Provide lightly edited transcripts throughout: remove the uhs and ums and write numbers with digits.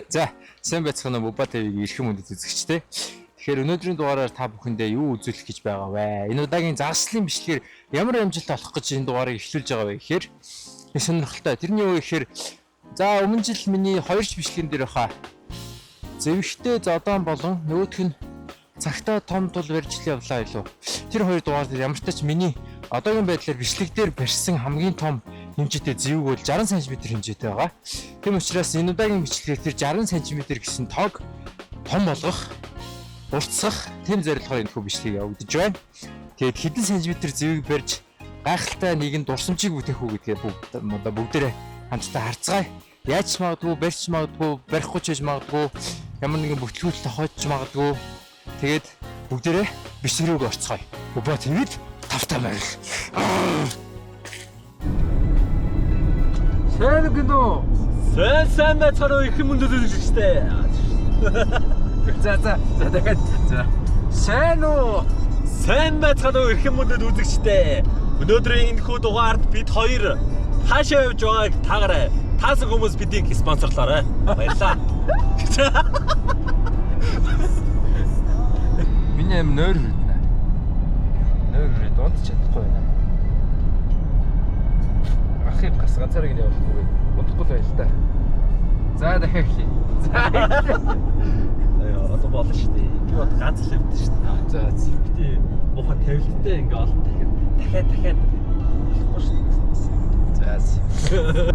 За, сайн байцгаана уу Буба ТV-ийн эрхэм хүндэт үзэгчтэй. Тэгэхээр өнөөдрийн дугаараар та бүхэндээ юу үзүүлэх гэж байгаа вэ? Энэ удаагийн загслын бичлэгээр ямар амжилт олох гэж энэ дугаарыг эхлүүлж байгаа вэ гэхээр сонирхолтой. Тэрний юу гэхээр за өмнө жил миний 2 бичлэгэн дээр баха. Зэвэгтэй зодон болон нөгөөх нь цагтаа том тул барьж явлаа илүү. Тэр хоёр дугаар дээр ямар ч тач миний одоогийн байдлаар бичлэг дээр барьсан хамгийн том хэмжээтэй зэвэг бол 60 см хэмжээтэй байгаа. Тэм учраас энэ удаагийн бичлэгээр тэр 60 см гэсэн тоог том болгох, уртсгах тэм зорилгоор энэ хүү бичлэгийг явагдаж байна. Тэгээд хэдэн сантиметр зэвэг барьж гайхалтай нэгэн дурсамжийг бүтээх үү гэдгээ бүгдээрээ хамтдаа харцгаая. Яаж ч магадгүй, барьж магадгүй, барихгүй ч гэж магадгүй, ямар нэгэн бүтлгүүл тохиож магадгүй. Тэгээд бүгдээрээ бичлэг рүү орцгоё. Буба ТV-д тавтай байл. Сайн гэнэ. Сайн байцгаана уу их юм өндөд үзэгчтэй. За дахиад. За. Сайн уу? Сайн байцгаана уу их юм өндөд үзэгчтэй. Өнөөдрийн энэ хүү дугаард бид хоёр хаашаа явж байгааг таарай. Таасан хүмүүс бидийг спонсорлоорой. Баярлалаа. Миний юм нойр хүрдэнэ. Нойр дунд чадахгүй байна. Ахыг гас ганцаараа ингэ явахгүй. Удахгүй л байл та. За дахиад хий. За. Одоо болно шүү дээ. Би бод ганц л явдсан шүү дээ. За тий. Муухай тавилттай ингэ олон дахиад болохгүй шүү дээ. За.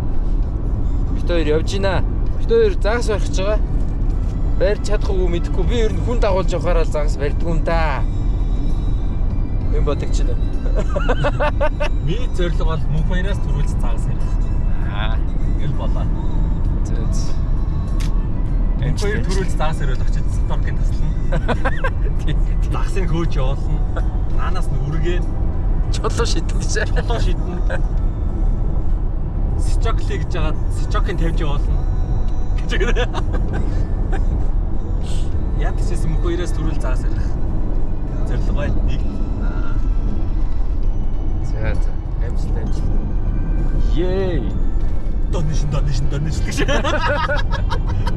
Бид хоёр явж гинэ. Бид хоёр загас барих гэж байгаа. Барьж чадахгүй мэдэхгүй. Би ер нь хүн дагуулж явахаараа загас барьдгүй юм да. Юм бодогч нэ. Миний зорилго бол мөнх баяраас төрүүлж загас ярих. Ингээл болоо. За. Энэ хоёр төрүүлж загас ярил очиж торкийн таслана. Загсыг хөөж явуулна. Наанаас нь үргээ Чолоо шидэн гэж. чолоо шидэн. Сичокли гэж байгаа сичокийн тавьж явуулна. Гэж өгнө. Яг гэсэн мөнх баяраас төрүүл загас ярих. Зорилго байна. Нэг. За. Амжилт. Yay. Donation гэж.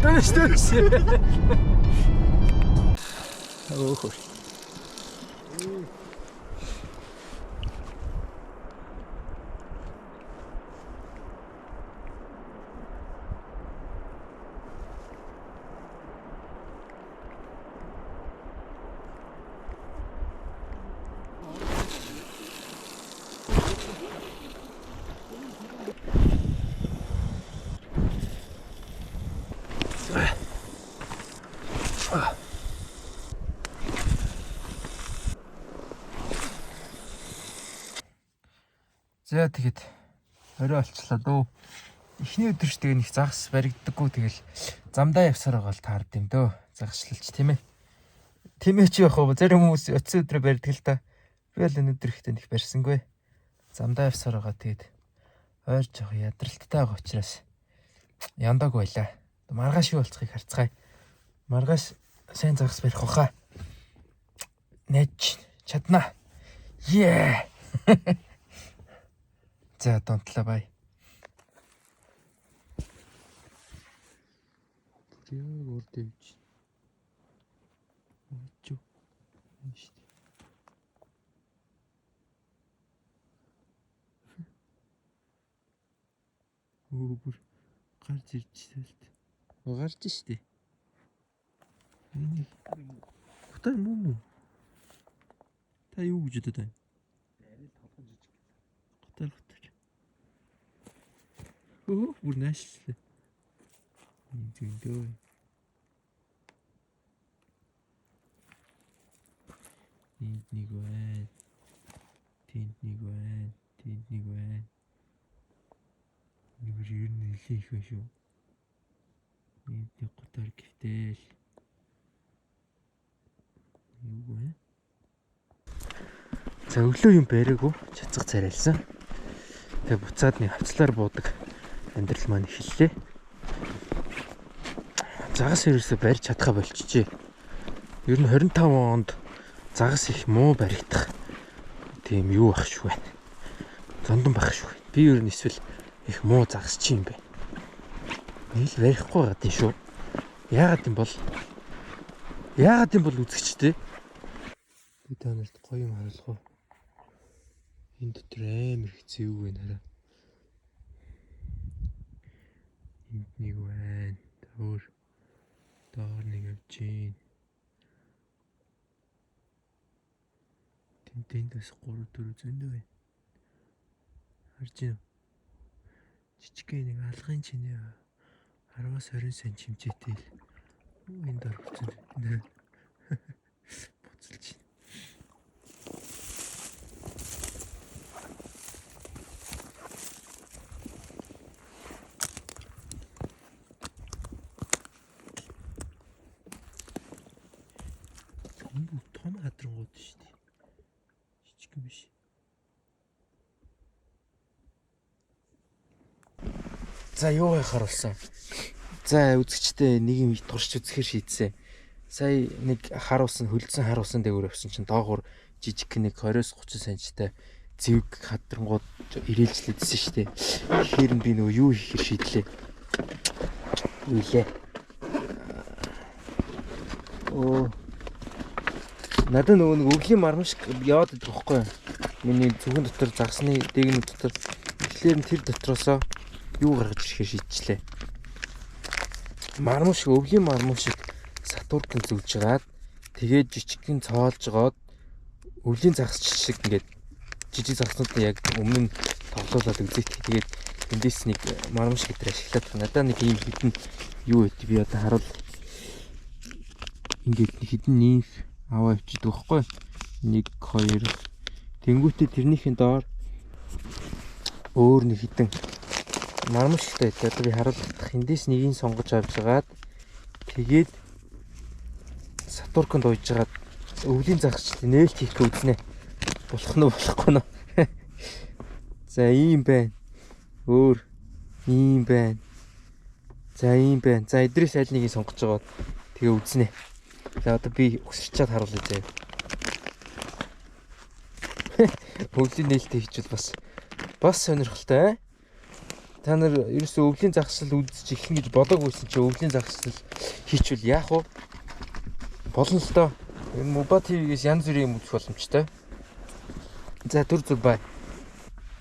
Donation. Оох. За тэгэд орой олчлаа дөө. Эхний өдөр ч тэгээ нэг загас баригддаггүй тэгэл замдаа явсаар байгаа л таард юм дөө. Загшлалч тийм ээ. Тийм ээ чи яах вэ? Зарим хүмүүс өцсөн өдрөө барьдаг л та. Би л өнөдөр ихтэй нэг барьсангүй. Замдаа явсаар байгаа тэгэд ойр жоох ядралттай байгаа учраас яндаг байлаа. Маргааш юу болцохыг харцгаая. Маргааш сайн загас барих баха. Нэж чадна. Yeah. За донтлаа бай. Яа урд явж. Очоо. Ништ. Бүр гарч ирж тэлт. Гарч штэ. Энийг хөтөр мөн. Та юу гэж бодод байна? Готор. Бүр наашлаа. Эндээ. Энд нэг байна. Тэнд нэг байна. Тэнд нэг байна. Нэг ер нь нэлээ их байна шүү. Энд нэг готор гэвтэл. Юу вэ? За өглөө юм бариагүй чацга царайлсан. Тэгээ буцаад нэг хавцлаар буудаг амьдрал маань эхэллээ. Загас ерөөсөө барьж чадхаа болчихжээ. Ер нь 25 онд загас их муу баригдах тийм юу ах шүү байна. Зондан байх шүү. Би ер нь эсвэл их муу загасч юм бэ. Ил барихгүй байгаа тийм шүү. Яагаад юм бол үзэгчтэй? Би та нарт гоё юм харуулах уу? Энэ дотор амар их зэв байна хараа. Энд нэг байна. Өөр доор нэг явж гин. Тэндээс 3-4 зөндөө байна. Харж байна уу? Жижигхэн нэг алгын чинээ 10-20 см хэмжээтэй л. Энэ дор хүрсэн. Буцалж байна. Бүү том хадрангууд шүү дээ. Жижигхэн биш. За юу харуулсан? За үзэгчтэй нэг юм туршиж үзэхээр шийдсэн. Сая нэг харуулсан, хөлдсөн харуулсан дээгүүр явсан чинь доогуур жижиг нэг 20-30 см-тай зэвг хадрангууд ирээлжлээдсэн шүү дээ. Тэгэхээр би нөгөө юу хийхээр шийдлээ. Үйлээ. Надад нөгөө нэг өвлийн марман шиг яваад идэх байхгүй. Миний зөвхөн дотор загсны дээгнүүд дотор тэгэхээр тэр дотроосоо юу гаргаж ирэхээр шийдчихлээ. Марман шиг өвлийн марман шиг сатуркын зүвжгаад тэгээд жижигхэн цоолж гоод өвлийн загс шиг ингээд жижиг загснуудыг яг өмнө нь тоглоулаад үзээт. Тэгээд эндээс нэг марман шиг дээр ашиглаад надад нэг ийм хитэн юу байт би одоо харуул. Ингээд нэг хитэн нэмх аваа явчихдаг байхгүй. 1 2 тэнгүүтээ тэрнийхэн доор өөр нэг хитэн марман шигтэй одоо би харуулах эндээс нэгийг сонгож авч жагаад тэгээд сатурканд уйж жагаад өвлийн загсч нээлт хийх үзнэ. Болох нь болохгүй нь. За ийм байна. Өөр ийм байна. За ийм байна. За эдрээс аль нэгийг сонгож жагаад тэгээ үзнэ. За одоо би өсөрчээд харуулъя заяа. Өвлийн нээлттэй хийчихвэл бас сонирхолтой. Та нар ерөөсөө өвлийн загсал үзэж ихэн гэж бодоагүйсэн чи өвлийн загсал хийчихвэл яах вэ? Болно л доо. Энэ Моба ТV-гээс янз бүрийн юм үзэх боломжтой. За түр зүр бай.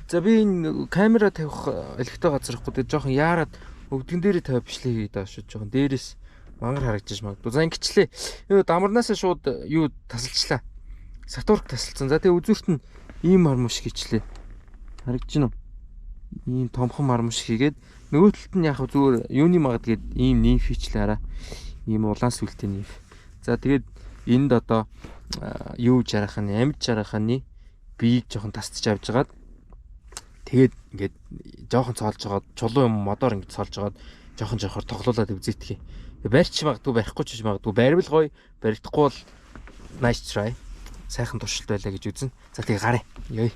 За би энэ камера тавих электро газархгүй дээ жоохон яарад өвдгөн дээрээ тавиа бичлээ хийгээд байгаа шүү. Жоохон дээрээс мангар харагдаж магадгүй. За ингэчлээ. Энэ дамарнаасаа шууд юу тасалчлаа. Сатурк тасалсан. За тэгээ үзүүрт нь ийм марман шиг хийчлээ. Харагдаж байна уу? Ийм томхон марман шиг хийгээд нөгөө талд нь яг зүгээр юуны магад гээд ийм нэмф хийчлээ хараа. Ийм улаан сүлтэй нэмф. За тэгээд энд одоо юу жарахын амьд жарахын биеийг жоохон тасдаж авч жагаад тэгээд ингээд жоохон цоолж жагаад чулуу юм модоор ингээд цоолж жагаад жоохон тоглоулаад үзээтгэе. Барьч магадгүй барихгүй ч магадгүй барьвал гоё баригдахгүй бол nice try. Сайхан туршилт байлаа гэж үзнэ. За тэгээ гараа. Ёй.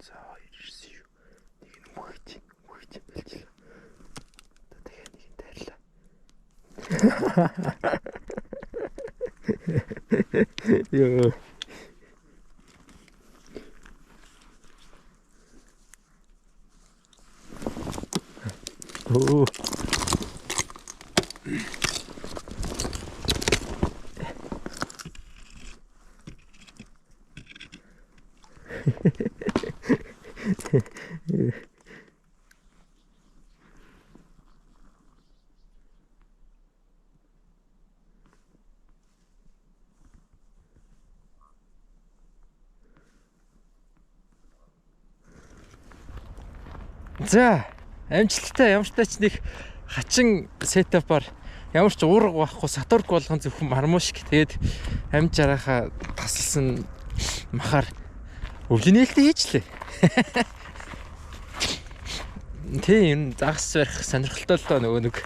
За ирсэн шүү. Нэг нь үхэж байлжлаа. Одоо тэгээ нэг нь тайрлаа. Ёо. Оо. За, амжилттай ямар ч тач нэг хачин сетапаар ямар ч уурга байхгүй сатург болгон зөвхөн мармуушг тэгээд амж жарахаа тасалсан махаар өвлийн нээлттэй хийчлээ. Тийм загас барих сонирхолтой л доо нөгөө нэг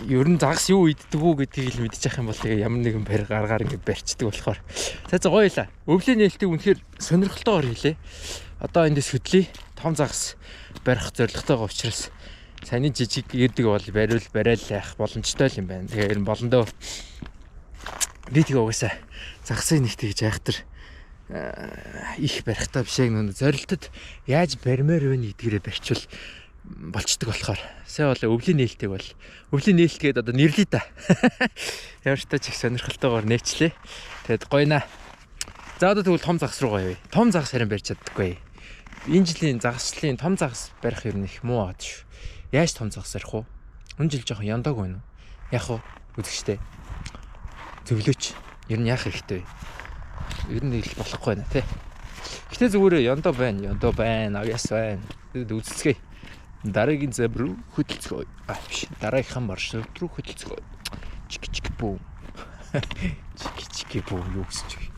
ер нь загас юу иддэг үү гэдгийг л мэдчих юм бол тэгээ ямар нэгэн барь гаргаар ингэ барьцдаг болохоор. За гоёла. Өвлийн нээлтийг үнэхээр сонирхолтойгоор хийлээ. Одоо эндээс хөдлөе. Том загас барих зорилготойгоо учраас саний жижиг ирдэг бол барайл яах боломжтой л юм байна. Тэгээ ер нь болондоо би тэгээ угаасаа загсыг нэг тэгж айхтар их барихтаа биш яг нэг зорилтод яаж барьмаар вэ гэдгээрээ барьчвал болцдог болохоор сая бол өвлийн нээлтийг бол өвлийн нээлт гээд одоо нэрлэе та. Ямар ч тач их сонирхолтойгоор нээчлээ. Тэгэд гойна. За одоо тэгвэл том загас руу гоё. Том загас харин барьж чаддаггүй. Энэ жилийн загаслын том загас барих юм их муу аад шүү. Яаж том загас барих вэ? Энэ жил жоохон яндаг байна уу? Яг уу үзэгчтэй. Зөвлөч. Ер нь яах хэрэгтэй вэ? Ер нь их болохгүй байна тий. Гэтэ зүгээр яндаа байна. Авьяас байна. Үзэлцгээе. Дараагийн зэб рүү хөдөлцгөө. Биш. Дараагийнхаа маршрут руу хөдөлцгөө. Чик бүү. Чик бүү юу гэсэн чи.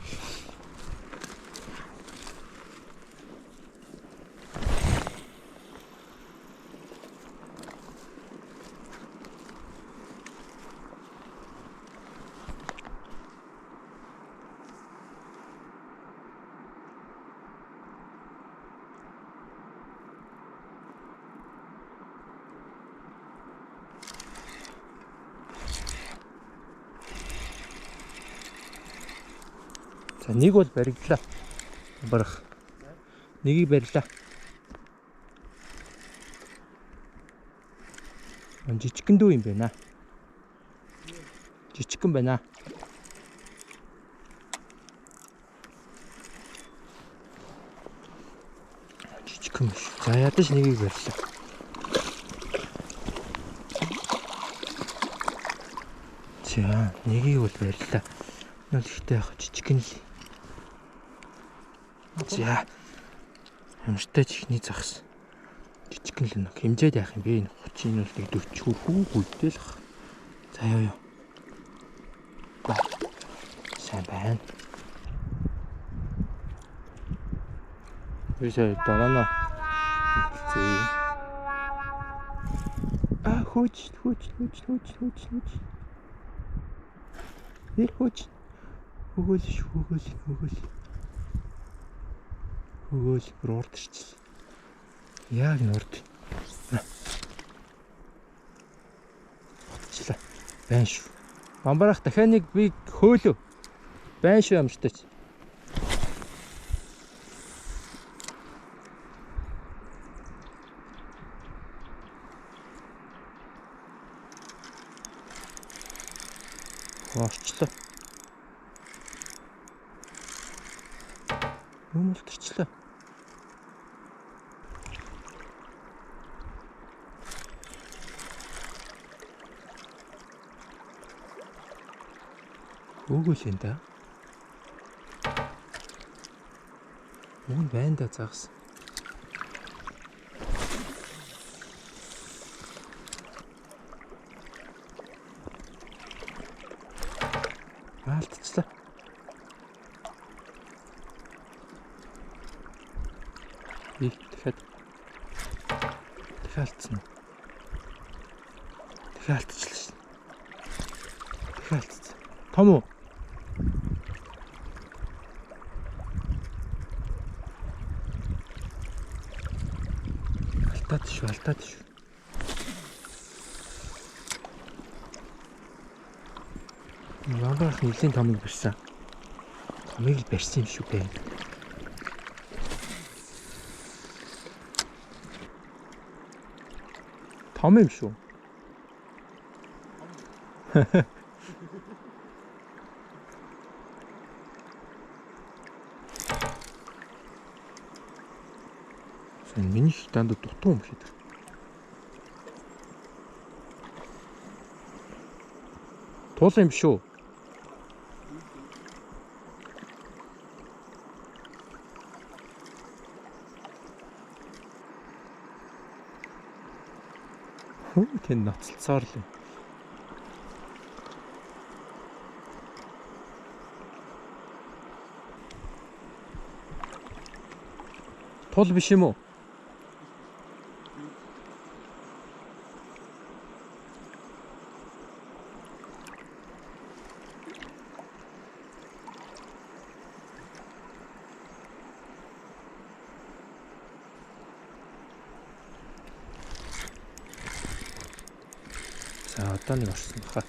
За нэг бол баригдлаа. Барах. Нэгийг барилаа. Жижигхэн дүү юм байна. Жижигхэн байна. юм биш. За ядаж нэгийг барьлаа. За нэгийг бол барьлаа. Нөл ихтэй яг жижиг нь л. За ямартай чихний загас. Жижиг л нэг хэмжээд яах юм бэ? 30 нь бол нэг 40 хүүгүйтэй л ах. За ёо. Сайн байна. Вижу дарана. Зээ. Хөөч. Хөөч. Өгөөл урдчихлаа. Яг нурд. Члаа. Байна шүү. Бамбарах дахиад нэг би хөөлөө. Байна шүү ямартай ч. Орчлоо. Өмөлтөрчлөө. Өгөөл энэ да. Мөн байна да загас. Алдчихлаа. Дахиад алдсан уу? Дахиад алдчихлаа шин. Дахиад алдсан. Том уу? Алдаад шүү. Бамбарах нэлийн томыг барьсан. Томыг л барьсан юм шүү бэ. Том юм шүү. Сэн миний дандаа дутуу юм шиг. Туулсан юм шүү. Тэн ноцолцоор л. Тул биш юм уу? За одоо нэг орсон баха.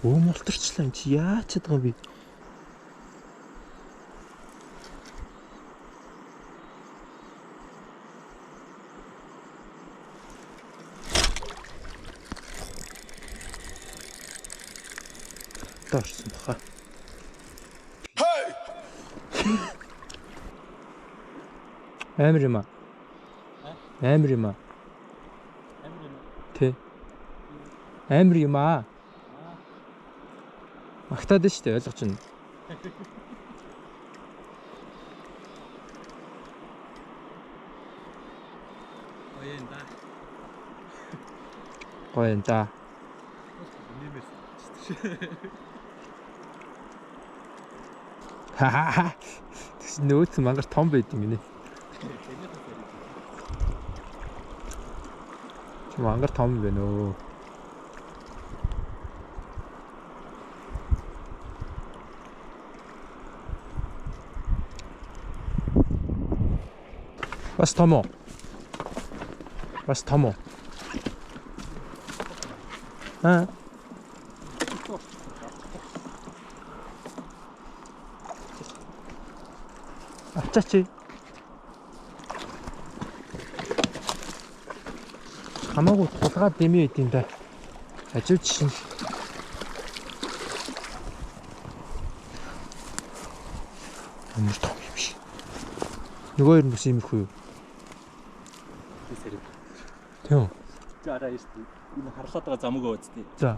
Мултарчлаа энэ чи яач чадгаа би. Орсон баха. Амар юм аа. Амар юм аа. Тэ. Амар юм аа. Магтаад нь штэ ойлгож байна. Гоёнда. Ха. Тэс нөөц мангар том байд юм гинэ. Мангар том байна өө. Бас том уу? Аа. Ачаач. Хамаагүй тулгаад дэмий байд юм да. Аживч шин. Ямар том юм шиг. Нөгөө хоёр нь бас иймэрхүү юу? Тийм үү? Жаараа шүү дээ. Энэ харлаад байгаа замыг өөцтэй. За.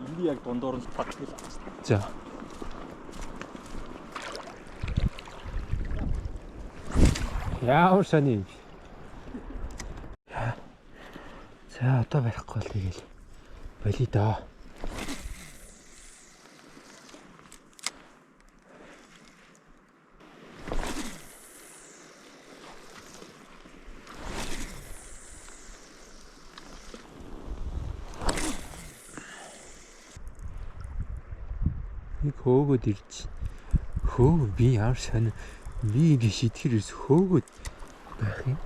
Энд яг дундуур нь багтгал. За. Яа шани. За одоо барихгүй бол тэгэл болий доо. Нэг хөөгөөд ирж. Хөөгөө би ямар сонь би ингэ шитгэрээс хөөгөөд байх юм.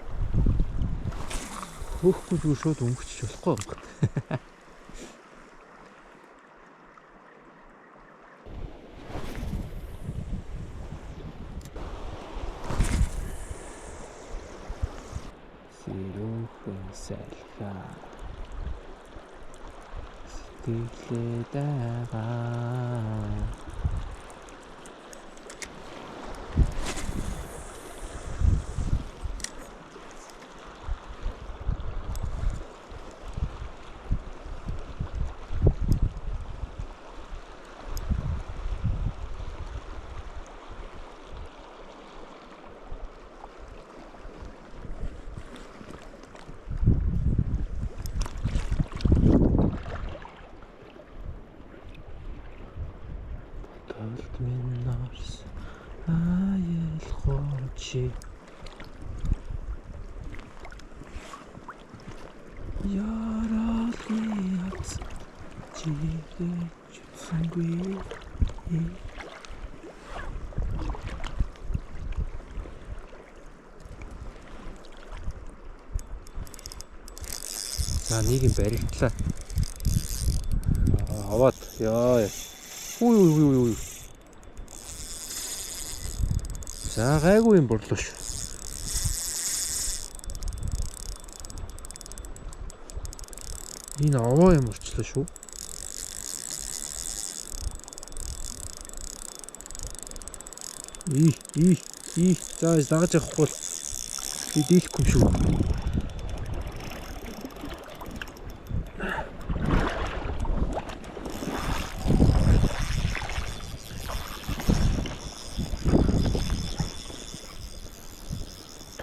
Хөөхгүй зүгээр шууд өнгөчих болохгүй юм. Сэрүүхэн салхаа сэтгэлээ дагаа. Толд минь нарс айлхооч яралны ац чигэж сангүй. За нэг юм баригдлаа. Аваад яа. Үй. За гайгүй юм борлоо шүү. Энэ аваа юм орчлоо шүү. За дагаж явахгүй бол би дийлэхгүй юм шүү.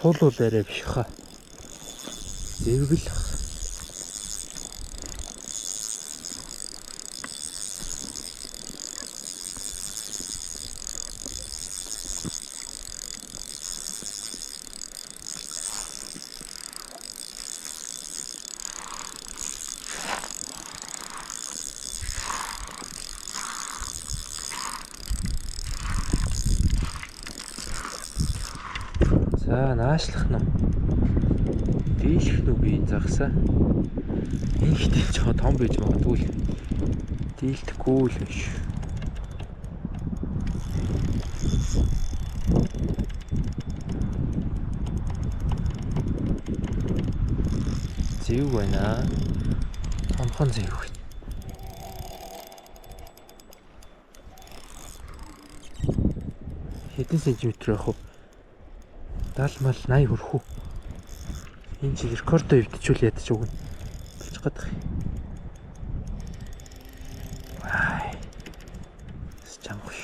Тулуул арай биш хаа. Зэвгэл. За наашлах нь. Дийлэх нь би энэ загсаа. Ихтэй ч том байж магадгүй. Дийлдэхгүй л биш. Зэв байна. Томхон зэв. Хэдэн сантиметр ах вэ? 70 мал 80 хүрэх үү. Энэ чи рекордоо өвдчихүүл ядаж өгнө. Болчих гадах. Вай. Чамгүй.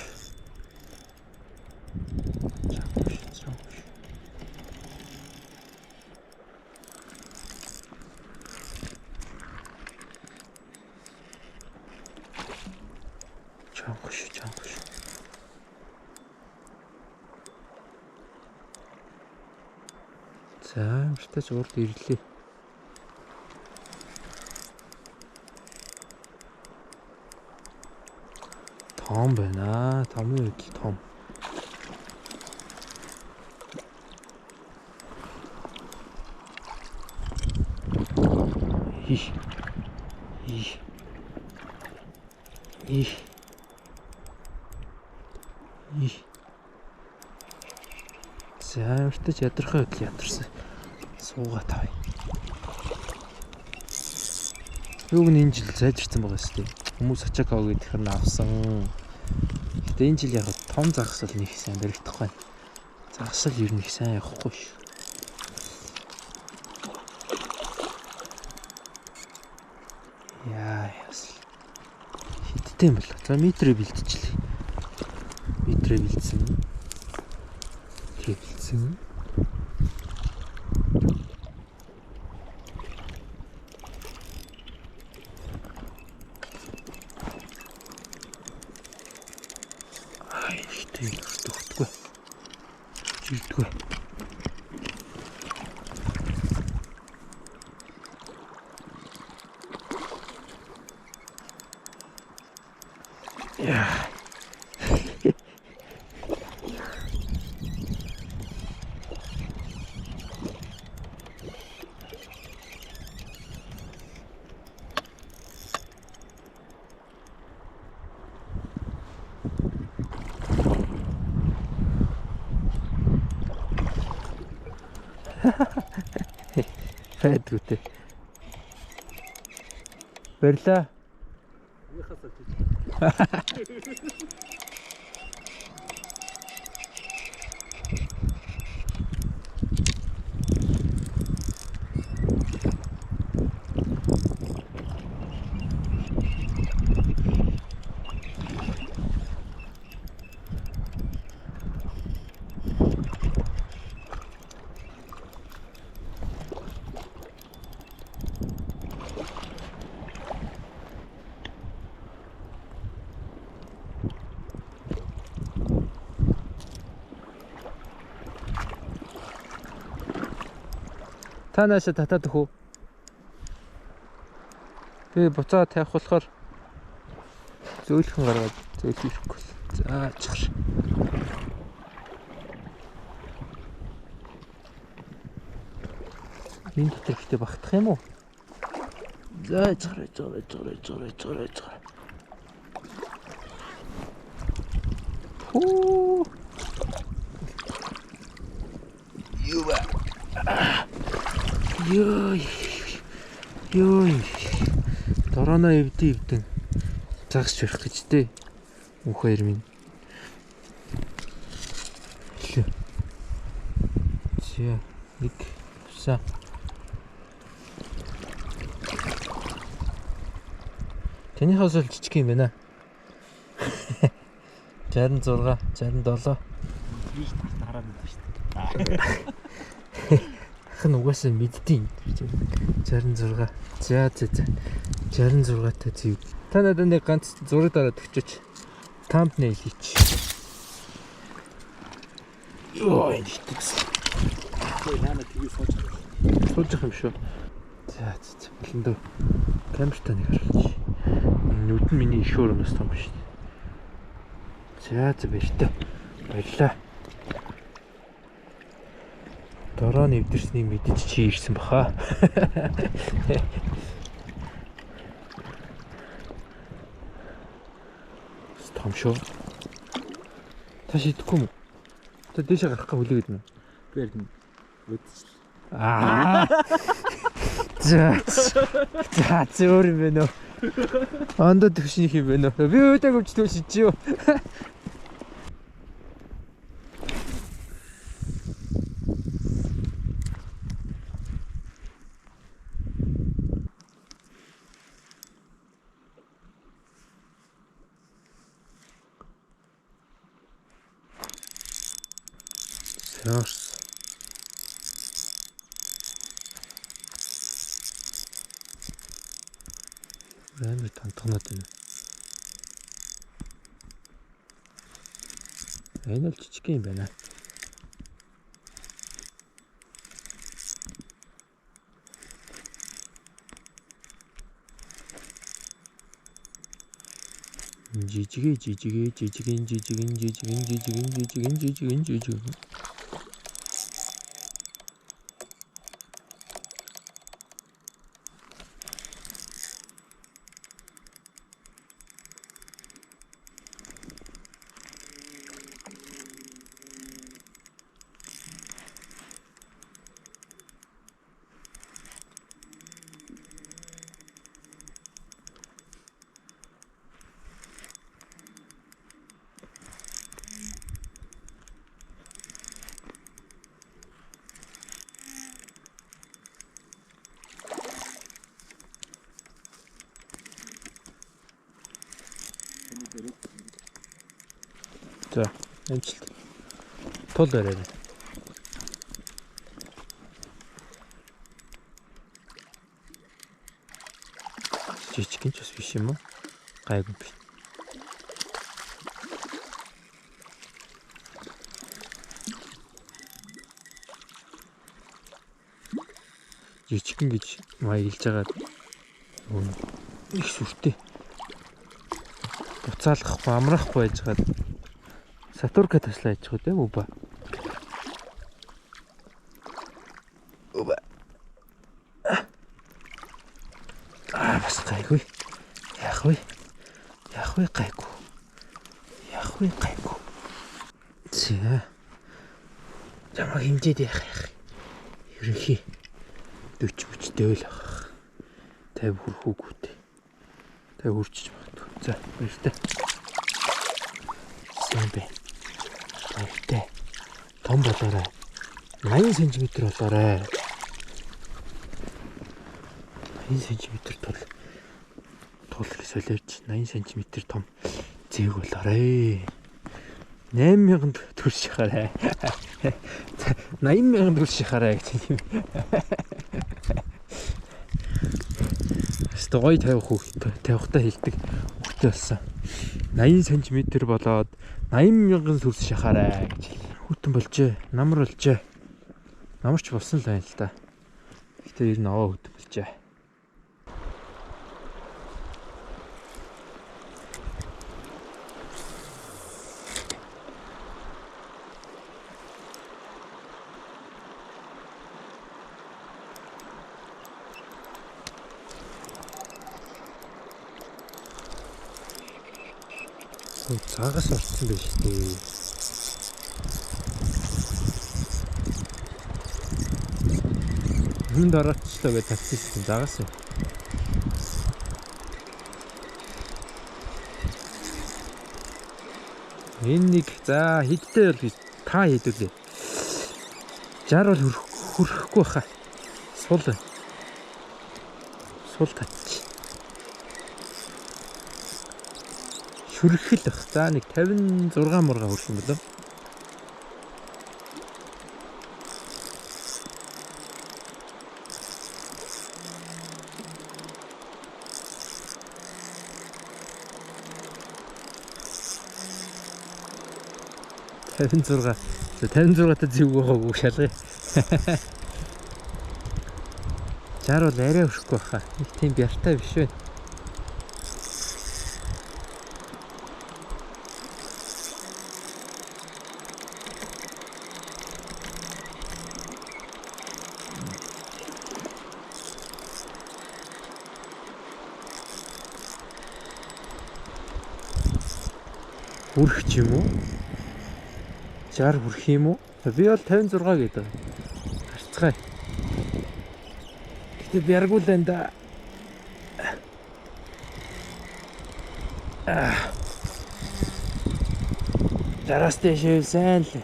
Чамгүй. За, өөртөөч урд ирлээ. Том байна. Томын үед л том. За, өөртөөч ядрахаа үйл ядарсан. Суугаа тавь. Юуг энэ жил сайжирсан байгаа шүү дээ. Хүмүүс ачааг аваа гэхээр нь авсан. Гэтэ энэ жил яг том загас бол нэг сайн баригдахгүй байна. Загсал ер нь их сайн явахгүй шүү. Яа яс. Хиттэй юм бол. За метрээ бэлтчихлээ. Метрээ бэлдсэн. Бэлдсэн. Ай, хиттэй өгдөг. Жигдгүй. Яа. Хайдгүйтэй. Баярлаа. Та наашаа татаад өх үү? Би буцаа тавих болохоор зөөлхөн гаргаад зөөлөх ирэхгүй. За чахар. Энд тэтгэвчтэй багтах юм уу? За чахар. Хөө. Ёй. Дорооно эвдэн загсч байх гэж дээ. Мөнх хоёр минь. За нэг уусаа. Таны хас л жижиг юм байна. 66, 67. Ийш хараад байна шүү дээ. Хэн угаасаа мэдтiin. 66. За. 66-тай зэв. Та надад нэг ганц зураг дараад өгчөөч. Thumbnail хийч. Йоо, энэ хитэгс. Яна тгий Суулж юм шүү. За. Бэлэндөө камертаа нэг харуулж. Нүдэн миний их өрөөс том шүү. За баярлаа. Дороо нэвдэрснийг мэдэж чи ирсэн баха. Том шүү. Та шидэхгүй юм. Та дээшээ гарах га хүлээгээд нь. Би ярина. Үдчихлээ. За зөөр юм байна уу? Андаа төвшнийх юм байна уу? Би өөдөө гөвч төвшиж юу? Яс. Амар тантганаад байна. Энэ л жижиг юм байна. Жижиг. За, амжилт. Тул барай. Жижигэн ч бас биш юм уу? Гайгүй биш. Жижигэн гэж маягилж байгаа. Их сүртэй. Буцаалгахгүй, амрахгүй байж байгаа. Сатурка таслаа яж байгаа тийм үү ба? Оба. Бас гайгүй. Яах вэ? Гайгүй. За. Жамаа хэмжээд яах. Ерөнхий 40 мөчтэй л ах. 50 хүрхүүгүүд. 50 хүрчих магадгүй. За, баяртай. Сэмбэ. Баяртай. Том болоорой. 80 см болоорой. 80 см тул солиорч 80 см том зээг болоорой. 8000 төгрөг шахаарай. 80000 төгрөг шахаарай гэж юм. Стогой тавихтаа хэлдэг хөлтэй болсон. 80 см болоод 80000 төгрөг шахаарай гэж. Хүүтэн болжээ. Намар болжээ. Намарч болсон л байна л да. Гэтэ ер нь аваа хүүтэн болжээ. Цагаас орсон байж тээ. Хүн дараачлаа гэж тавьчихсан загаас юм. Энэ нэг за хидтэй бол та хийдүүлээ. 60 бол хүрэхгүй баха. Сул тач. Шүрхэл бах. За нэг 56 мурга хүрсэн болов. За 56 зүг байгаагүй шалгая. 60 бол арай өрөхгүй баха. Нэг тийм бяртай биш вэ. Хүрх ч юм уу? 60 хүрх юм уу? Би бол 56 гэдэг. Харцгаая. Гэтэ бяргуул энэ да. Зараас дэшээ сайн л.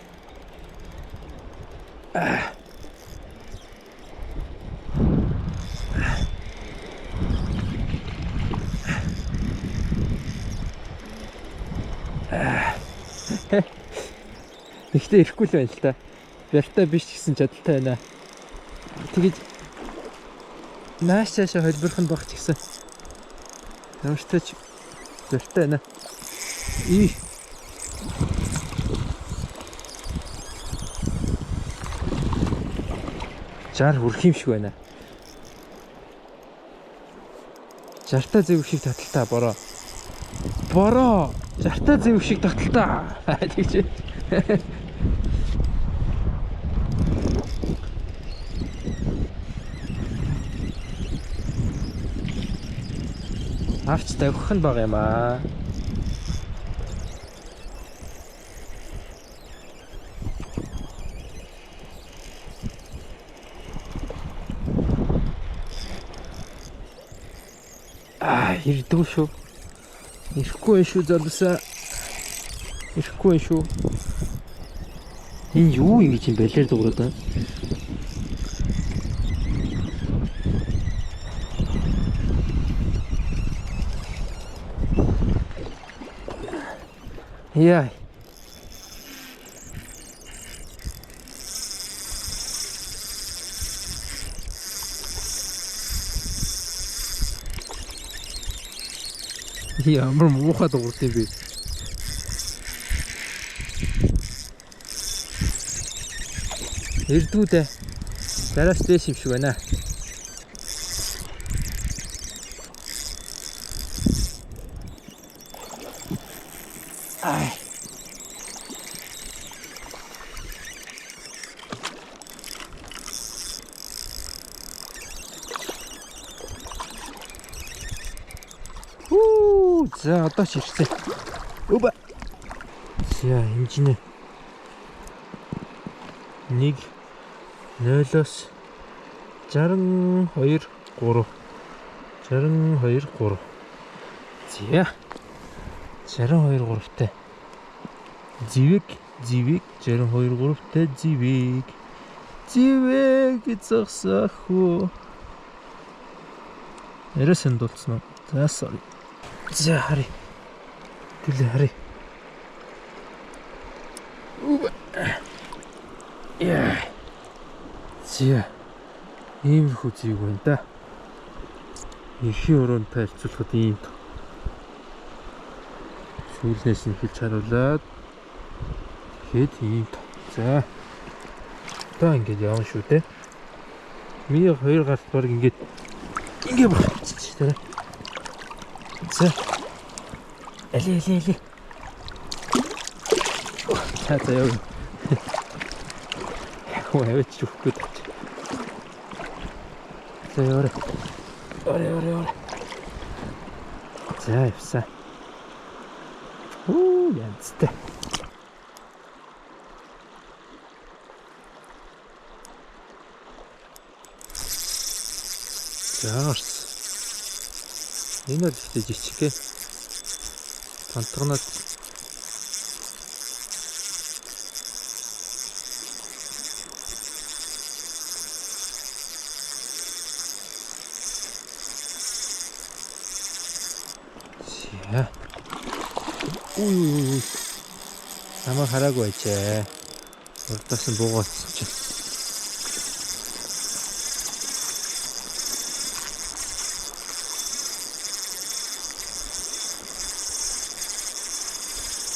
Ихтэй ирэхгүй л байна л та. Бяртай биш гэсэн чадaltaй байна. Тэгэж нааш цаашаа холбирхон багч гэсэн. Ямарчтай ч бяртай байна. И 60 хүрх юм шиг байна. 60-та зөв шиг таталтаа бороо. 60-та зөв шиг таталтаа. Тэгж. Авч тавих нь баг юм аа. Ирдүү шүү. Ирэхгүй шүү залуусаа. Ирэхгүй шүү. Энэ юу ингэж юм балер дуурайд байна? Яа. Ямар муухай дуурд юм бэ? Эрдүүдээ. Дараа стресс юм шиг байна. Ай. За одоо ч ирсэн. Өбө. За хэмжинэ. 1 0-оос 62 3. 62 3. За 62 3-тай. Зивэг 62 3-тай зивэг. Зивэг зогсохгүй. Эрэсэн дулцсан уу? За sorry. За хари. Түлээ хари. Яа. Зя. Ийм их үзийг байна да. Ихийн өрөөнд тайлцуулахад ийм. Сүүлнээс нь хэлж харуулад. Тэгэхэд ийм. За. Одоо ингэж явна шүү дээ. Миний хоёр гарт баг ингэж болчихчих тийм. За. Али. За яа. Хөөе чүхгүй тач. За яа. Оре. За явсан. Янзтай. Яарс. Энэ л ихтэй жичгэ. Пантогнод. Зя. Үй. Намайг хараагүй байжээ. Урдаас нь буугаадсан чинь.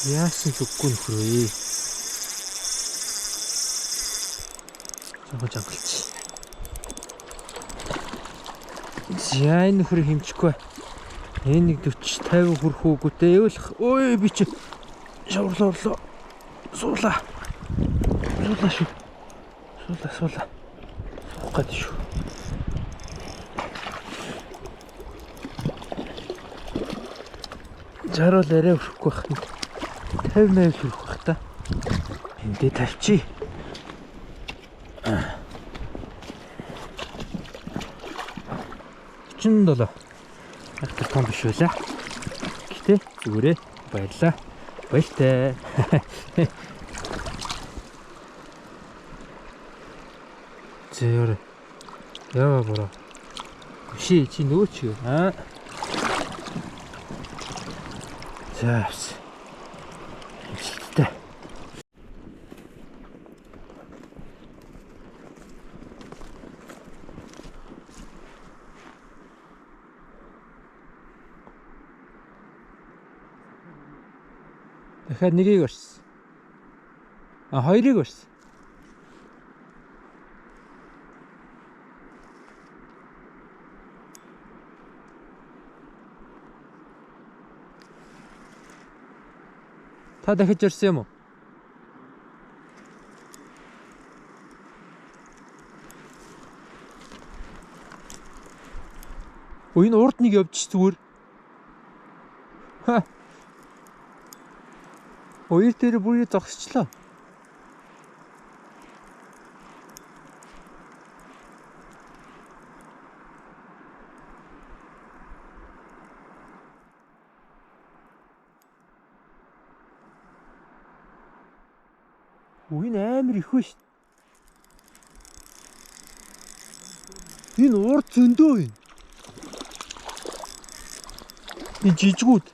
Яасан ч үгүй нөхрөө. Жангалч. За энэ нөхрөө хэмчихгүй. Энэ нэг 40 50 хүрэх үгүй дээ. Ой би чи шаврлаа. Суулаа шүү. Суулаа. Суух гээд шүү. Жаргал арай өрөхгүй байх. 50 хүрэх байх та. Эндээ тавьчи. Чин долоо. Ахтар том биш байлаа. Гэтэ зүгээрээ баярлаа. Баяртай. Зөөр. Яа бороо. Чи нөөч. За. Дахиад нэгийг өрсөн. Хоёрыг өрсөн. Та дахиж өрсөн юм уу? Энэ урд нэг явж зүгээр. Ха. Хоёр дээр бүрий зогсчлоо. Энэ амар их биш. Энэ урд зөндөө юм. Энэ жижигүүд.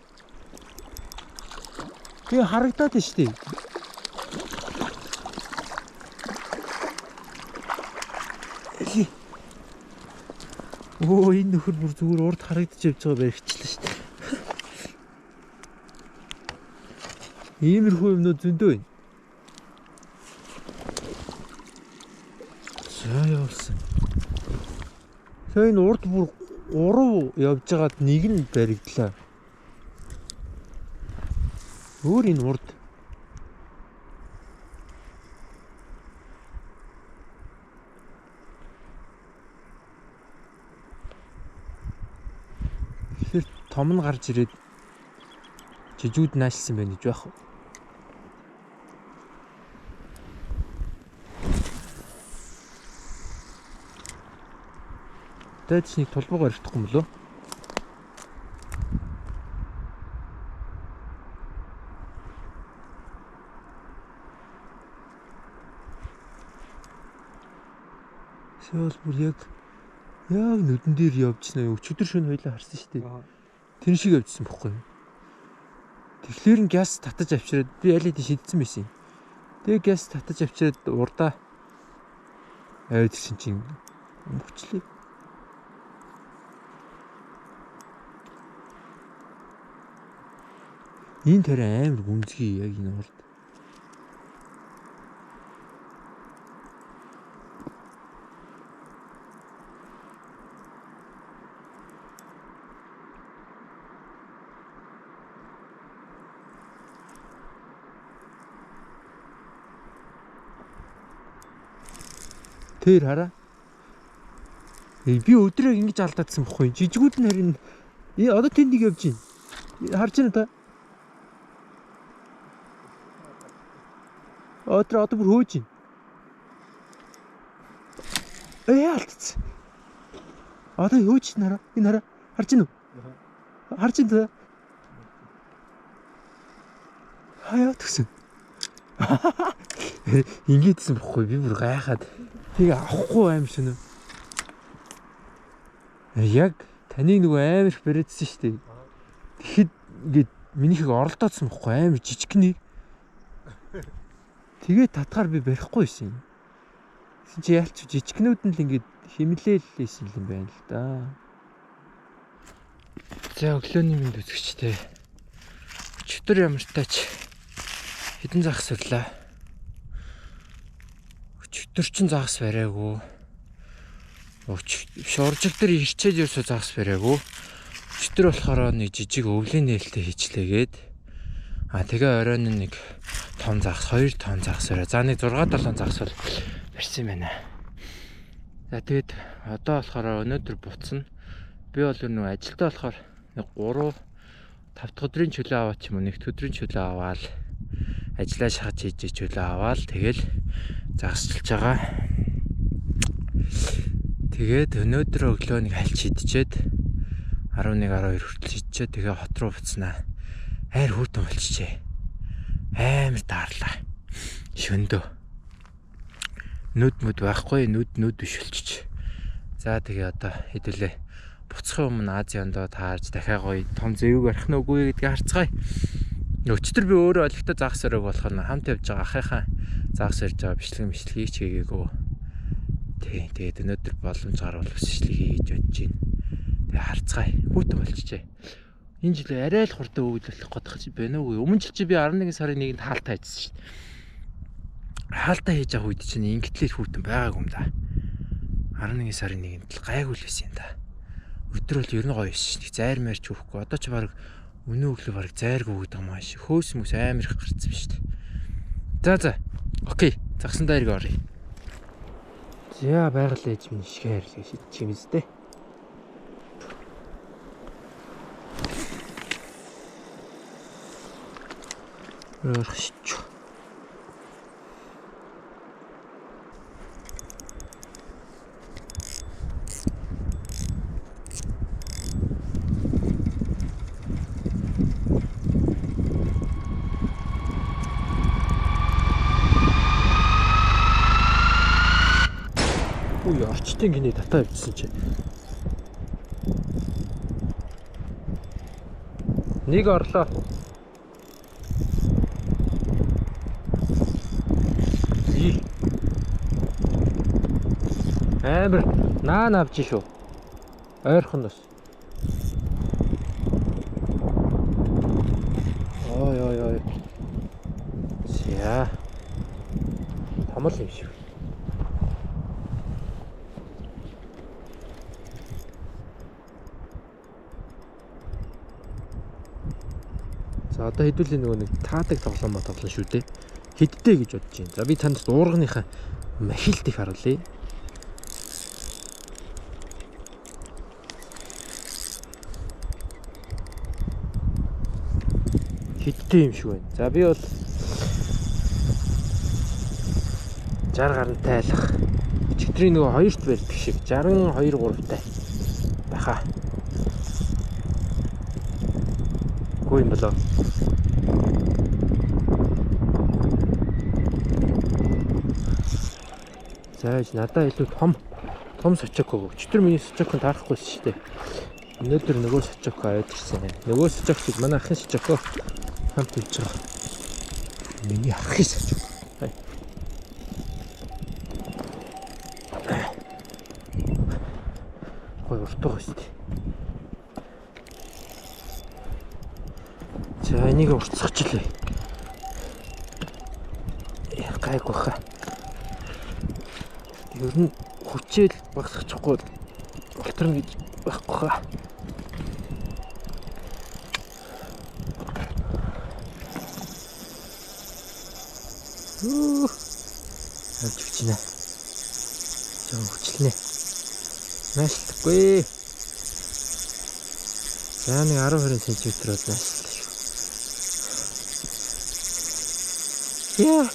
Би харагдаад байна шүү дээ. Оо энэ нөхөр бүр зүгээр урд харагдаж явж байгаа баригчлаа шүү дээ. Иймэрхүү юмнууд зөндөө байна. За явсан. За энэ урд бүр уруу явж байгаад нэг нь баригдлаа. Өөр энэ урд. Тэр том нь гарч ирээд жижүүд наашсан байна гэж байх уу? Дайч нэг толбог баригдахгүй юм лөө? Сэл бүр яг нүдэн дээр явж байна. Өчигдөр шөнө хоёлаа харсан шүү дээ. Тэр шиг явжсан бохгүй юу? Тэгэхээр нь газ татаж авчираад би алид шидсэн байсан юм. Тэгээ газ татаж авчираад урдаа аваад ирсэн чинь өнгөчлээ. Энэ тэрэ амар гүнзгий яг энэ урд. Тэр хараа. Би өдрөө ингэж алдаадсан бохгүй. Жижигүүд нь харин одоо тэнд нэг явж байна. Харж байна та. Одоо бүр хөөж байна. Алдсан. Одоо хөөж нараа. Энэ хараа. Харж байна уу? Харж байна. Хаяа тгсэн. Ингэдсэн бохгүй. Би бүр гайхаад тийг авахгүй аим шинэ. Яг таныг нөгөө амар их бариадсан шүү дээ. Тэгэхэд ингээд минийхийг оролдоодсон бохгүй амар жижигний. Тэгээ татгаар би барихгүй байсан юм. Тэгсэн чи яалч жижигнүүд нь л ингээд химлээлсэн юм байна л да. За өглөөний минь үзэгчтэй. Өчигдөр ямар тач хэдэн загас өрлөө. Өчигдөр чин загас бариагүй. Уржиг дээр ирчээд ерөөсөө загас бариагүй. Өчигдөр болохоор нэг жижиг өвлийн нээлттэй хийчлээгээд тэгээ оройн нэг том загас 2 том загас бариа. За нэг 6-7 загас бол барьсан юм байна. За тэгээд одоо болохоор өнөөдөр буцна. Би бол нөгөө ажилдаа болохоор нэг 3-5 дахь өдрийн чөлөө аваад ч юм уу нэг өдрийн чөлөө аваад ажиллаа шахаж хийж чөлөө аваад тэгэл загасчилж байгаа. Тэгээд өнөөдөр өглөө нэг хальч идчихэд 11-12 хүртэл идчихэд тэгээ хот руу буцнаа. Хайр хүүтэн болчихжээ. Амар таарлаа. Шөндөө. Нүд мүд байхгүй, нүд биш болчих. За тэгээ одоо хэдүүлээ. Буцахын өмнө Азиандоо таарж дахиад гоё том зэвэг барих нь үгүй гэдгийг харцгаая. Өчтөр би өөрөө олигтой загас өрөөг болохоор хамт явж байгаа ахыхаа загас өрж байгаа бичлэг ч хийгээгүй. Тэгээд өнөөдөр боломж гарвал бичлэг хийж бодож байна. Тэгээ харцгаая. Хүүтэн болчихжээ. Энэ жил арай л хурдан өвлөх годох чи байна уу? Өмнө жил чи би 11 сарын 1-нд хаалтаа хийжсэн шүү дээ. Хаалтаа хийж байгаа үед чинь ингэтлэр хүүтэн байгаагүй юм да. 11 сарын 1-нд л гайгүй л байсан юм да. Өдөр бол ер нь гоё шүү дээ. Зайр мэрч өгөхгүй. Одоо ч баг өнөө өглөө баг зайргүй гэдэг юм ааш. Хөөс мөс амар их гарцсан шүү дээ. За. Окей. Загсан дайрыг оръё. За байгаль ээж минь шигээр л шидчих юм зү дээ. Рахч. Ой, орчтын гинэ татаа явчихсан чи. Нэг орлоо. Амар наан авч шүү. Ойрхон бас. Ой. За. Томол юм шүү. За одоо хэдүүлээ нөгөө нэг таадаг тоглоом шүү дээ. Хэдтэй гэж бодож байна. За би танд дуурганыхаа махилтыг харуулъя. Хэдтэй юм шиг байна. За би бол 60 гарантай айлах. Өчигдрийн нөгөө хоёрт барьдаг шиг 62 3-тай байхаа. Гүү юм болоо. За надаа илүү том сочоко. Өчигдөр миний сочокон таарахгүйсэн шүү дээ. Өнөөдөр нөгөө сочоко аваад ирсэн. Нөгөө сочокыг манай ахын сочоко хамт үлж байгаа. Миний ахын сочоко. Гой уртгаа шүү дээ. За энийг уртсахчлаа. Гайг баха. Ер нь хүчээл багсчихгүй болторно гэж байхгүй хаа. Алж өгч нэ. Жоо хүчлэнэ. Наашилтгүй. За нэг 10-20 см бол наашилт шүү. Яа.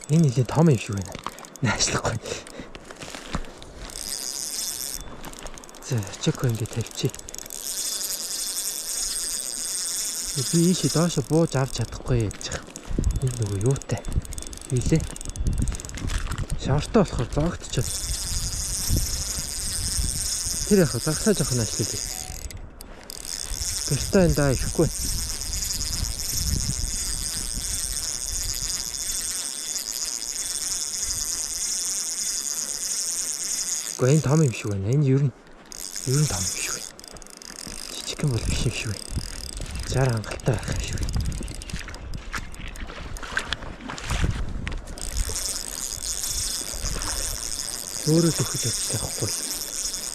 Энэ нэлээд том юм шиг байна. Наашлахгүй. За чеко ингэ тавьчих. Би ийшээ доошо бууж авч чадахгүй яаж чах. Энэ нөгөө юутай. Хийлээ. Шавартай болохоор зоогдчиход. Тэр яхаа загсаа жоохон ашлуулъя. Гэртээ энэ даа ихгүй. Гэхдээ энэ том юм шиг байна. Энэ ер нь том юм шиг байна. Жижигхэн бол биш юм шиг байна. 60 хангалттай байх юм шиг байна. Өөрөө төхөж явчихсан байхгүй.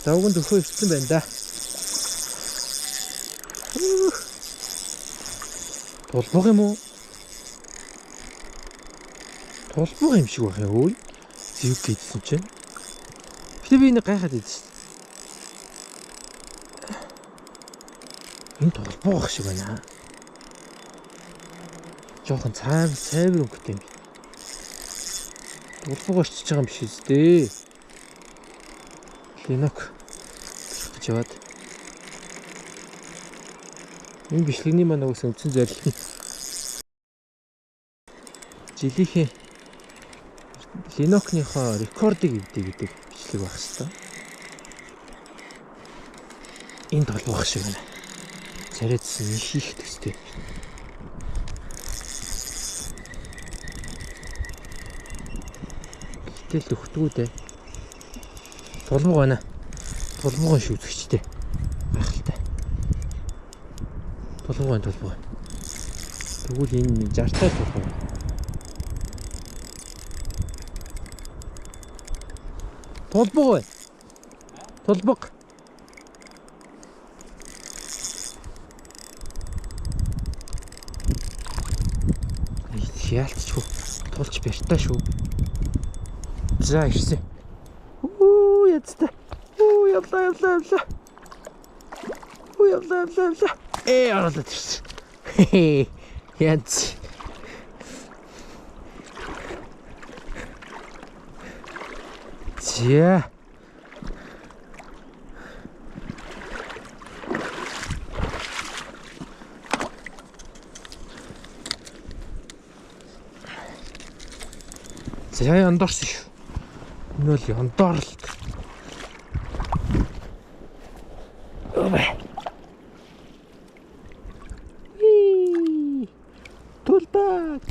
Завганд төхөө өвчсөн байна да. Толбог юм уу? Толбог юм шиг байна өө. Зэвг хийдсэн чинь. Гэтэ би энэ гайхаад идсэн. Энэ толбог шиг байна. Жохон цайвар өнгөтэй юм. Толбог очиж байгаа юм биш үстэй. Линок гэж яваад. Энэ бичлэгний маань өгсөн үндсэн зорилго нь жилийнхээ Линокныхоо рекордыг эвдээ гэдэг бичлэг байх хэвээр. Энэ толбог шиг байна. Царайдсан их төстэй. Гэтэл өгтгүү дээ. Толбог байна. Толбогын шүүзэгчтэй. Гайхалтай. Толбог. Тэгвэл энэ 60-тай толбог. Толбог бай. Толбог. Яалтчгүй. Тулж бэртаа шүү. За ирсэн. Яцтай. Явлаа. Оролцоод ирсэн. Янц. За. За яндорсон шүү. Энэ бол яндоорлт.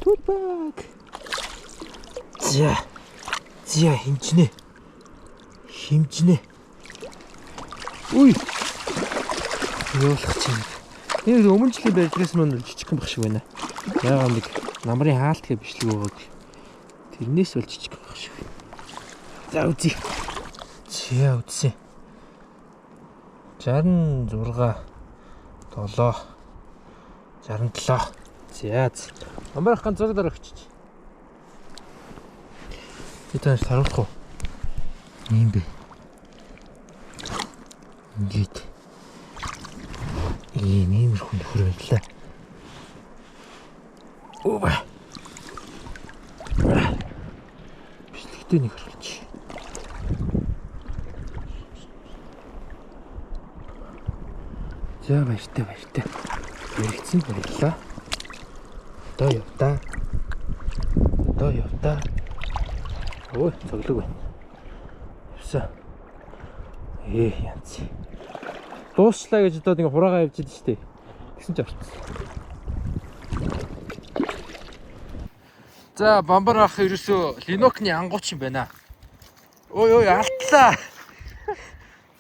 Tulbag. За хэмжнэ. хэмжнэ. Үй. Явуулах чинь. Энэ өмнө жилийн барилгаас нь жижигхан баг шиг байна. Яагаад нэг намрын хаалтхээ бичлэг байгааг. Тэрнээс бол жижигхан баг шиг. За үзье. Чиа үзье. 66 7 67. За. Намрах ганц зураг дараа өччих. Тэтэнд харуулах уу? Ийм бэ. Ингээд. Ийм хүн нөхөр байлаа. Ова. Бичлэгтэй нэг харуулчих. За баяртай. Яригдсан баярлаа. Одоо явдаа. Ой, цоглог байна. Явсан. Янз. Дуусчлаа гэж одоо ингээ хураагаа явж идэв штэ. Тэгсэн ч орцсон. За, бамбар ах ерөөсөө Линокны ангууч юм байна. Ой, алтлаа.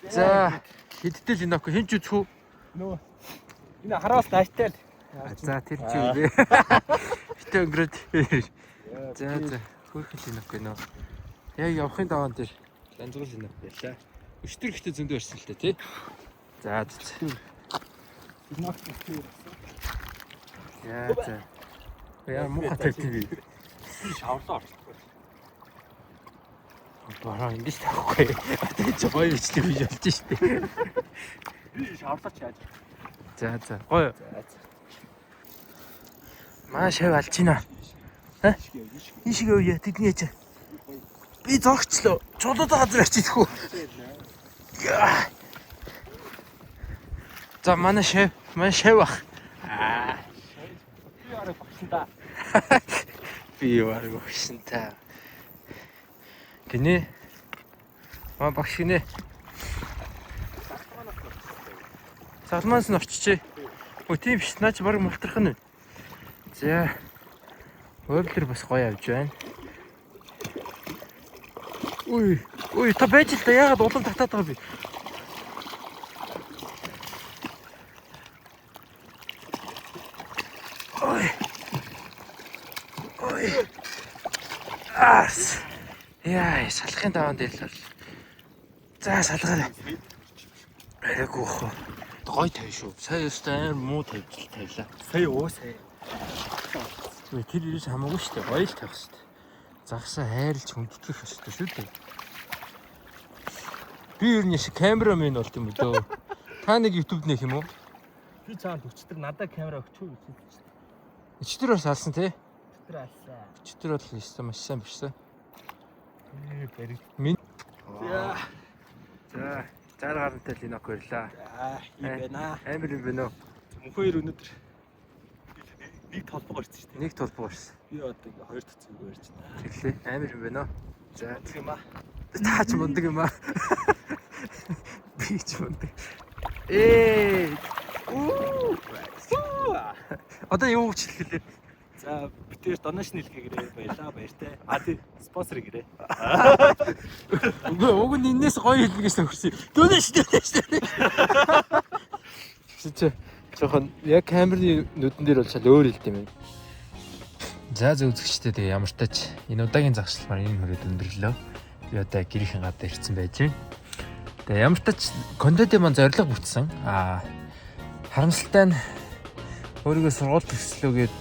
За, хэдтэй Линок хэн ч үзэх үү? Нөө. Энэ хараас нааштай л. За, тэр чи үгүй. Битээ өнгөрөөд. За. Хөөрхөн Линок гэнэ. Яг явахын даваан дээр ланзгал Линок байлаа. Өчтөр ихтэй зөндөө ирсэн л дээ, тий? За. Линок ихтэй. За. Яа муухай TV. Шавлаа орчихгүй. Бараа ингэж тавихгүй. Тэ ч гоё бичлэг хийж болж штэ. Шавлаач яаж. За. Гоё. Маш хэв алж гинэ. Ишиг өвья тэдний яж. Би зогчлоо. Чулууд газар очиж идэх үү. За манай шеф бах. Би арай багсан да. Би арай багсан та. Гинэ. Багш гинэ. Салмаас нь орчижээ. Өө тийм биш. Наач баг мултрах нь. За. Өвлөр бас гоё авч байна. Ой, та байж л да яагаад улам татаад байгаа би. Ой. Яа, салахын даваан дээр л. За, салгаарай. Айгуу хоо. Гой тавь шүү. Сая өстэй муу тавьлаа. Сая. Тэр ирээс хамаагүй шүү дээ. Гоё л тавих шүү дээ. Загсаа хайрлж хүндэтгэх хэрэгтэй шүү дээ. Би ер нь шиг камерамен болт юм дөө. Та нэг YouTube нэх юм уу? Би цаанд өчтөр надад камера өгч үү гэж. Өчтөр бас алсан тий? Өчтөр алсан. Өчтөр бол өстой маш сайн бишсэн. Бариг. Минь. За. За, 60 гарантай Линок баярлаа. Ийм байна. Амар юм байна уу? Мөнхөр өнөдөр нэг толбог орсон шүү дээ. Нэг толбог орсон. Би одоо ингээ хоёр төцөг барьж байна. Тэглээ. Амар юм байна уу? За, юм аа. таач мундаг юм аа. Би ч мундаг. Одоо юу гэж хэлэхлээ? За, битээр донашн хэлхээрээ баяртай. Тий, спонсор гэрээ. Уг нь энэс гоё хэлнэ гэж төгсөй. Донаш. Чи жоохон яг камерны нүдэн дээр бол шал өөр хэлт юм байна. За үзэгчдээ тэгээ ямар тач энэ удаагийн загшилмаар энэ хүрээд өндөрлөө. Би одоо гэрийнхэн гадаа ирсэн байж байна. Тэгээ ямар тач контент маань зориг бүтсэн. Харамсалтай нь өөрийгөө сургууль төгслөөгээд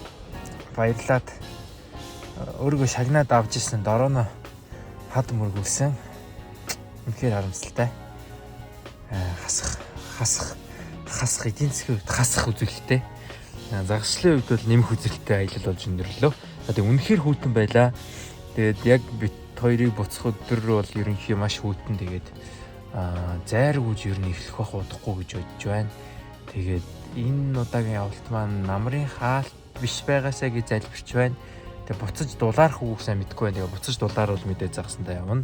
баярлаад өөрийгөө шагнаад авч ирсэн дорооно хад мөргүүлсэн. Үнэхээр харамсалтай. Хасах эдийн засгийн үед хасах үзүүлэлттэй. Загшлын үед бол нэмэх үзүүлэлттэй аялал болж өндөрлөө. Тэгээ үнэхээр хүйтэн байлаа. Тэгээд яг бит хоёрыг буцах өдөр бол ерөнхий маш хүйтэн. Тэгээд зайргүйж ер нь эхлэх бах удахгүй гэж бодож байна. Тэгээд энэ удаагийн явалт маань намрын хаалт биш байгаасаа гэж залбирч байна. Тэгээ буцаж дулаарах үг сайн мэдгүй байна. Тэгээ буцаж дулаар бол мэдээ загсандаа явна.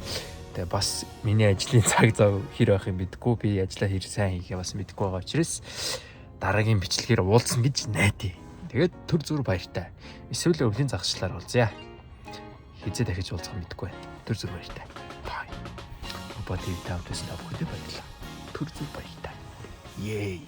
Тэгээ бас миний ажлын цаг зав хэр байх юм мэдгүй. Би ажлаа хэр сайн хийхээ бас мэдгүй байгаа учраас дараагийн бичлэгээр уулзна гэж найдаа. Тэгээд төр зүр баяртай. Эсвэл өвлийн загшлаар уулзъя. Хизээ дахиж уулзах мэдгүй байна. Төр зүр баяртай. Бай. Улбаа ТV таамтаас та бүхэнд баярлалаа. Түр зүг баяртай. Yay!